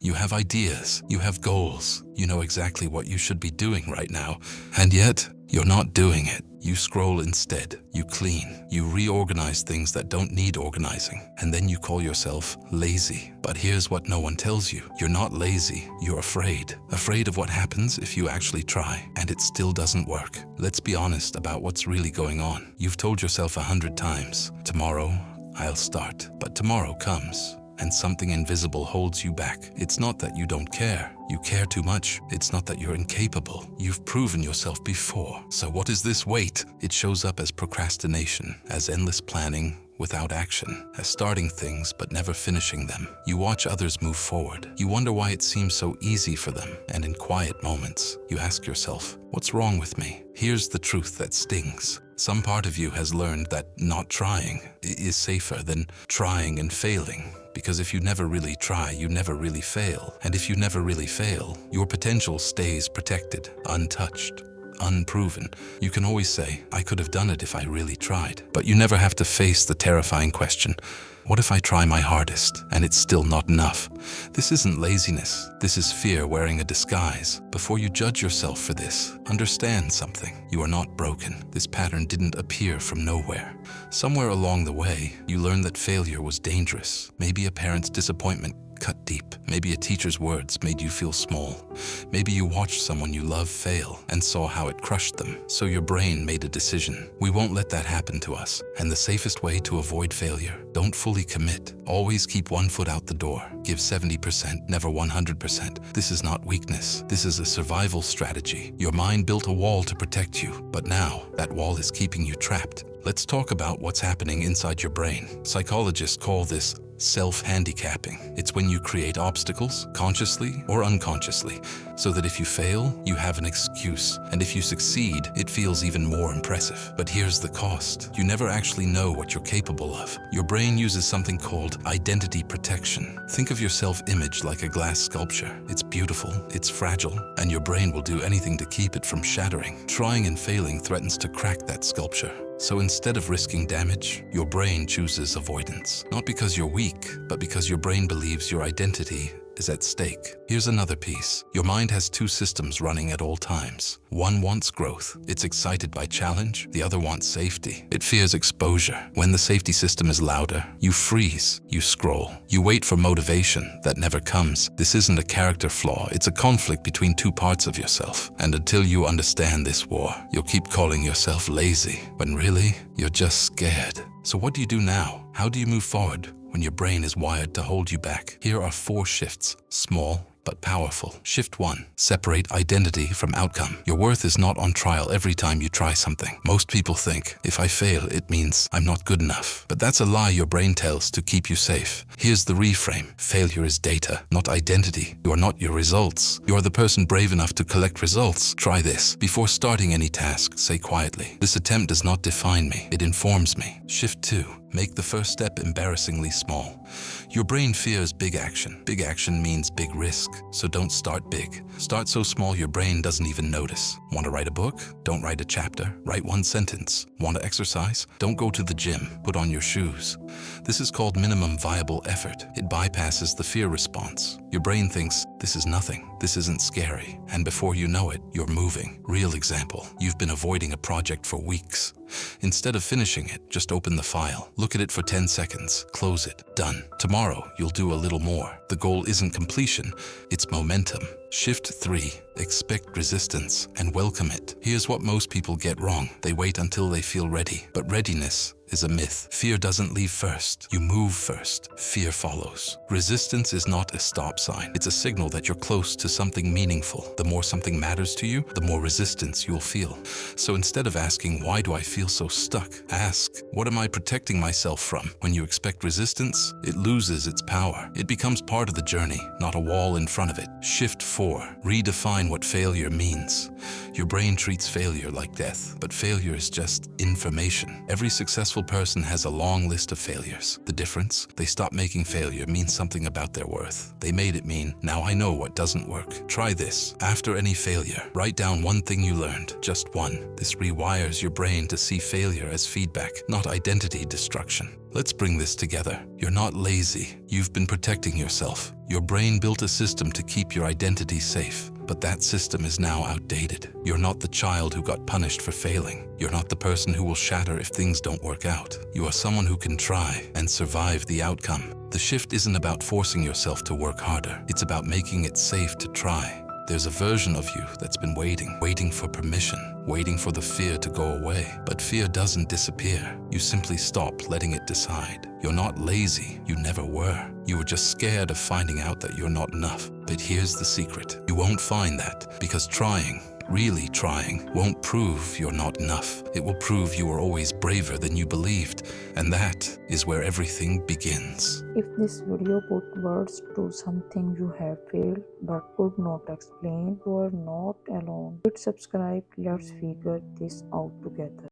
You have ideas, you have goals, you know exactly what you should be doing right now, and yet you're not doing it. You scroll instead, you clean, you reorganize things that don't need organizing, and then you call yourself lazy. But here's what no one tells you. You're not lazy, you're afraid. Afraid of what happens if you actually try, and it still doesn't work. Let's be honest about what's really going on. You've told yourself 100 times, tomorrow I'll start. But tomorrow comes, and something invisible holds you back. It's not that you don't care. You care too much. It's not that you're incapable. You've proven yourself before. So what is this weight? It shows up as procrastination, as endless planning without action, as starting things but never finishing them. You watch others move forward. You wonder why it seems so easy for them, and in quiet moments, you ask yourself, what's wrong with me? Here's the truth that stings. Some part of you has learned that not trying is safer than trying and failing. Because if you never really try, you never really fail. And if you never really fail, your potential stays protected, untouched, unproven. You can always say, I could have done it if I really tried. But you never have to face the terrifying question, what if I try my hardest and it's still not enough? This isn't laziness. This is fear wearing a disguise. Before you judge yourself for this, understand something. You are not broken. This pattern didn't appear from nowhere. Somewhere along the way, you learned that failure was dangerous. Maybe a parent's disappointment cut deep. Maybe a teacher's words made you feel small. Maybe you watched someone you love fail and saw how it crushed them. So your brain made a decision. We won't let that happen to us. And the safest way to avoid failure, don't fully commit. Always keep one foot out the door. Give 70%, never 100%. This is not weakness. This is a survival strategy. Your mind built a wall to protect you, but now that wall is keeping you trapped. Let's talk about what's happening inside your brain. Psychologists call this self-handicapping. It's when you create obstacles, consciously or unconsciously, so that if you fail, you have an excuse, and if you succeed, it feels even more impressive. But here's the cost. You never actually know what you're capable of. Your brain uses something called identity protection. Think of your self-image like a glass sculpture. It's beautiful, it's fragile, and your brain will do anything to keep it from shattering. Trying and failing threatens to crack that sculpture. So instead of risking damage, your brain chooses avoidance. Not because you're weak, but because your brain believes your identity is at stake. Here's another piece. Your mind has two systems running at all times. One wants growth. It's excited by challenge. The other wants safety. It fears exposure. When the safety system is louder, you freeze, you scroll. You wait for motivation that never comes. This isn't a character flaw. It's a conflict between two parts of yourself. And until you understand this war, you'll keep calling yourself lazy, when really, you're just scared. So what do you do now? How do you move forward when your brain is wired to hold you back? Here are 4 shifts, small but powerful. Shift 1, separate identity from outcome. Your worth is not on trial every time you try something. Most people think, if I fail, it means I'm not good enough. But that's a lie your brain tells to keep you safe. Here's the reframe. Failure is data, not identity. You are not your results. You are the person brave enough to collect results. Try this. Before starting any task, say quietly, this attempt does not define me. It informs me. Shift 2, make the first step embarrassingly small. Your brain fears big action. Big action means big risk. So don't start big. Start so small your brain doesn't even notice. Want to write a book? Don't write a chapter. Write 1 sentence. Want to exercise? Don't go to the gym. Put on your shoes. This is called minimum viable effort. It bypasses the fear response. Your brain thinks, this is nothing. This isn't scary. And before you know it, you're moving. Real example. You've been avoiding a project for weeks. Instead of finishing it, just open the file. Look at it for 10 seconds. Close it. Done. Tomorrow, you'll do a little more. The goal isn't completion, it's momentum. Shift 3, expect resistance and welcome it. Here's what most people get wrong. They wait until they feel ready. But readiness is a myth. Fear doesn't leave first. You move first. Fear follows. Resistance is not a stop sign. It's a signal that you're close to something meaningful. The more something matters to you, the more resistance you'll feel. So instead of asking, why do I feel so stuck? Ask, what am I protecting myself from? When you expect resistance, it loses its power. It becomes part of the journey, not a wall in front of it. Shift 4, redefine what failure means. Your brain treats failure like death, but failure is just information. Every successful successful person has a long list of failures. The difference? They stopped making failure mean something about their worth. They made it mean, now I know what doesn't work. Try this. After any failure, write down one thing you learned, just one. This rewires your brain to see failure as feedback, not identity destruction. Let's bring this together. You're not lazy. You've been protecting yourself. Your brain built a system to keep your identity safe, but that system is now outdated. You're not the child who got punished for failing. You're not the person who will shatter if things don't work out. You are someone who can try and survive the outcome. The shift isn't about forcing yourself to work harder. It's about making it safe to try. There's a version of you that's been waiting for permission, waiting for the fear to go away. But fear doesn't disappear. You simply stop letting it decide. You're not lazy. You never were. You were just scared of finding out that you're not enough. But here's the secret. You won't find that because trying, really trying, won't prove you're not enough. It will prove you were always braver than you believed. And that is where everything begins. If this video put words to something you have failed but could not explain, you are not alone. Hit subscribe, let's figure this out together.